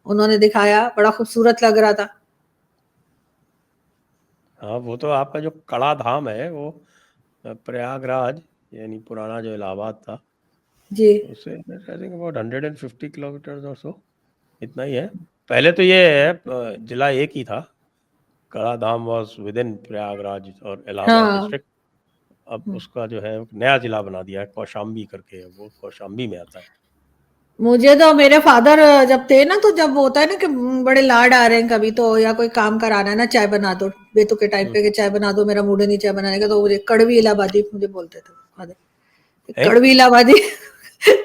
उन्होंने दिखाया, बड़ा खूबसूरत लग रहा था। हाँ, वो तो आपका जो कड़ा धाम है वो प्रयागराज, यानी पुराना जो इलाहाबाद था, जी उससे आई थिंक अबाउट 150 किलोमीटर और सो, इतना ही है। पहले तो ये जिला एक ही था, कड़ा धाम वॉज विद इन प्रयागराज और इलाहाबाद हाँ। डिस्ट्रिक्ट। अब उसका जो है नया जिला बना दिया है, कौशाम्बी करके, वो कौशाम्बी में आता है। मुझे तो मेरे फादर जब थे ना, तो जब होता है ना कि बड़े लाड आ रहे हैं कभी, तो या कोई काम कराना है ना, चाय बना दो बेतु के टाइम पे, कि चाय बना दो, मेरा मूड नहीं चाय बनाने का, तो मुझे कड़वी इलाहाबादी मुझे बोलते थे फादर, हैं? कड़वी इलाहाबादी।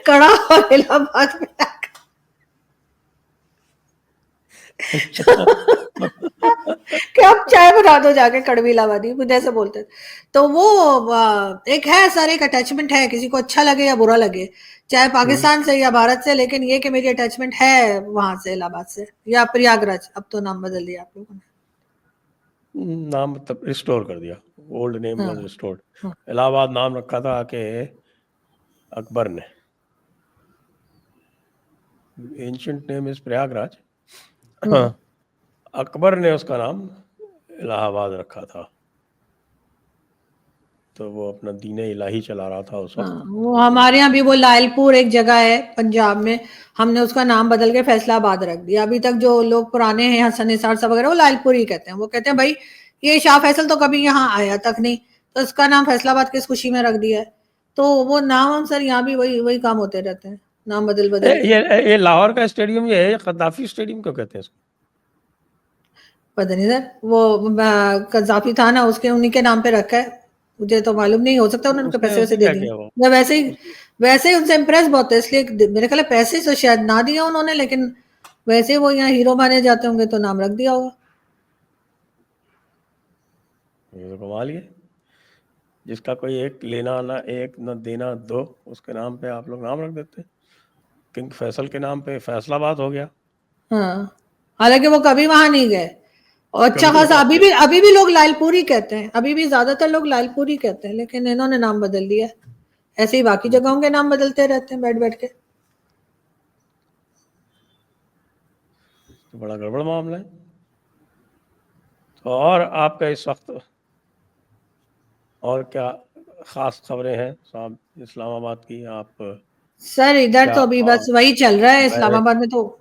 कड़ा और इलाहाबाद में कि आप चाय बना दो जाके, कड़वी इलाहाबादी मुझे ऐसे बोलते थे। तो वो एक है सर, एक अटैचमेंट है, किसी को अच्छा लगे या बुरा लगे, चाहे पाकिस्तान से या भारत से, लेकिन ये कि मेरी अटैचमेंट है वहां से, इलाहाबाद से या प्रयागराज, अब तो नाम बदल दिया आप लोगों ने। नाम मतलब रिस्टोर कर दिया, ओल्ड नेम हाँ वाज रिस्टोर्ड। हाँ इलाहाबाद नाम रखा था कि अकबर ने, एंशियंट नेम इज प्रयागराज। हाँ, हम्म अकबर ने उसका नाम इलाहाबाद रखा था, तो वो अपना दीन इलाही चला रहा था उस हाँ, वक्त। वो तो हमारे यहाँ भी वो लालपुर एक जगह है पंजाब में, हमने उसका नाम बदल के फैसलाबाद रख दिया। अभी तक जो लोग पुराने हैं, हसन निसार साहब वगैरह, वो लालपुर ही कहते हैं। वो कहते हैं भाई ये शाह फैसल तो कभी यहाँ आया तक नहीं, तो इसका नाम फैसलाबाद किस खुशी में रख दिया है। तो वो नाम हम सर यहाँ भी वही वही काम होते रहते हैं, नाम बदल बदल के। ये लाहौर का स्टेडियम ये है, कद्दाफी स्टेडियम क्यों कहते हैं इसको? पता नहीं सर, वो कजाफी था ना, उसके उन्हीं के नाम पे रखा है, मुझे तो मालूम नहीं, हो सकता है उन्होंने उसने पैसे वैसे उसने दे क्या दिए, किया वो? या वैसे ही उसने वैसे ही उनसे इम्प्रेस बहुत है, इसलिए मेरे ख्याल है पैसे तो शायद ना दिया उन्होंने, लेकिन वैसे ही वो यहाँ हीरो माने जाते होंगे तो नाम रख दिया होगा। ये तो कमाल ही है, जिसका कोई एक लेना ना एक न देना दो, उसके नाम पे आप लोग नाम रख देते हैं। किंग फैसल के नाम पे फैसलाबाद हो गया। हाँ, हालांकि वो कभी वहां नहीं गए, और अच्छा कभी खासा वहां पे अभी भी लोग लालपुरी कहते हैं, अभी भी ज्यादातर लोग लालपुरी कहते हैं, लेकिन इन्होंने नाम बदल दिया। ऐसे ही बाकी जगहों के नाम बदलते रहते हैं बैठ बैठ के। तो बड़ा गड़बड़ मामला है। तो और आपका इस वक्त और क्या खास खबरें हैं साहब इस्लामाबाद की? आप सर इधर क्या तो अभी बस वही चल रहा है मैं इस्लामाबाद में तो।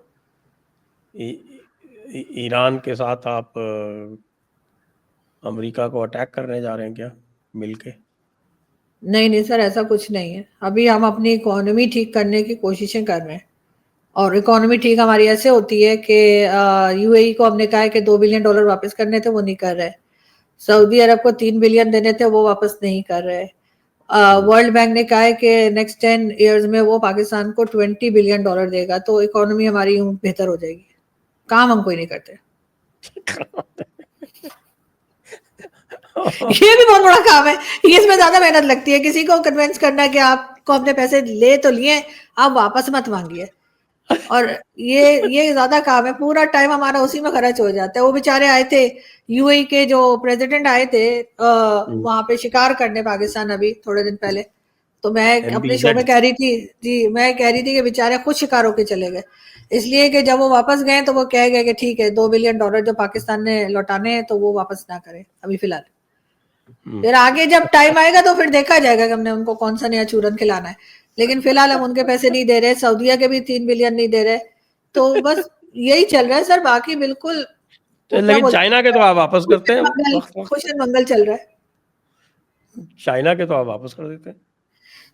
ईरान के साथ आप अमेरिका को अटैक करने जा रहे हैं क्या मिलके? नहीं नहीं सर, ऐसा कुछ नहीं है, अभी हम अपनी इकोनॉमी ठीक करने की कोशिशें कर रहे हैं। और इकोनॉमी ठीक हमारी ऐसे होती है कि यूएई को हमने कहा है कि $2 बिलियन वापस करने थे, वो नहीं कर रहे। सऊदी अरब को 3 बिलियन देने थे, वो वापस नहीं कर रहे। वर्ल्ड बैंक ने कहा है कि नेक्स्ट 10 ईयर्स में वो पाकिस्तान को $20 बिलियन देगा, तो इकोनॉमी हमारी यूं बेहतर हो जाएगी। काम हम कोई नहीं करते। ये भी बहुत बड़ा काम है, ये इसमें ज्यादा मेहनत लगती है, किसी को कन्विंस करना कि आपको अपने पैसे ले तो लिए, आप वापस मत मांगिए, और ये ज्यादा काम है, पूरा टाइम हमारा उसी में खर्च हो जाता है। वो बेचारे आए थे, यूएई के जो प्रेसिडेंट आए थे वहां पे शिकार करने पाकिस्तान अभी थोड़े दिन पहले, तो मैं अपने शो में कह रही थी जी, मैं कह रही थी कि बेचारे खुद शिकार होके चले गए, इसलिए कि जब वो वापस गए तो वो कह गए कि ठीक है $2 बिलियन जो पाकिस्तान ने लौटाने हैं तो वो वापस ना करें अभी फिलहाल, फिर आगे जब टाइम आएगा तो फिर देखा जाएगा कि हमने उनको कौन सा नया चूरन खिलाना है, लेकिन फिलहाल हम उनके पैसे नहीं दे रहे, सऊदीया के भी 3 बिलियन नहीं दे रहे, तो बस यही चल रहा है सर, बाकी बिल्कुल लेकिन चाइना के तो आप वापस करते हैं, खुशन मंगल चल रहा है। चाइना के तो आप वापस कर देते हैं।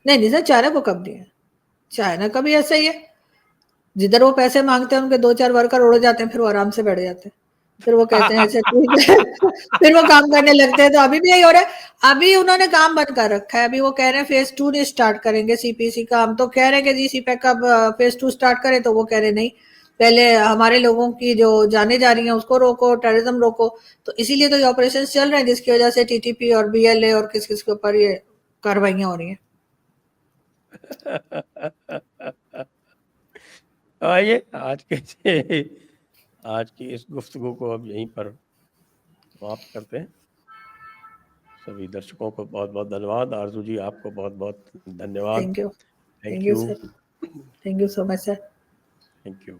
नहीं सर, चाइना को कब दिए, चाइना का भी ऐसा ही है, जिधर वो पैसे मांगते हैं उनके 2-4 वर्कर उड़ जाते हैं, फिर वो आराम से बैठ जाते हैं, फिर वो कहते हैं अच्छा ठीक है, फिर वो काम करने लगते हैं, तो अभी भी यही हो रहा है, अभी उन्होंने काम बंद कर रखा है, अभी वो कह रहे हैं फेज 2 नहीं स्टार्ट करेंगे सीपीसी का, हम तो कह रहे हैं कि जी सीपैक का फेज 2 स्टार्ट करें, तो वो कह रहे नहीं, पहले हमारे लोगों की जो जाने जा रही हैं उसको रोको, टेररिज्म रोको, तो इसीलिए तो ये ऑपरेशन चल रहे हैं जिसकी वजह से टीटीपी और बीएलए और किस किस के ऊपर ये कार्रवाइयां हो रही हैं। आइए आज की इस गुफ्तगू को अब यहीं पर समाप्त करते हैं। सभी दर्शकों को बहुत बहुत धन्यवाद। आरजू जी आपको बहुत बहुत धन्यवाद। Thank you thank you sir, thank you so much sir. Thank you.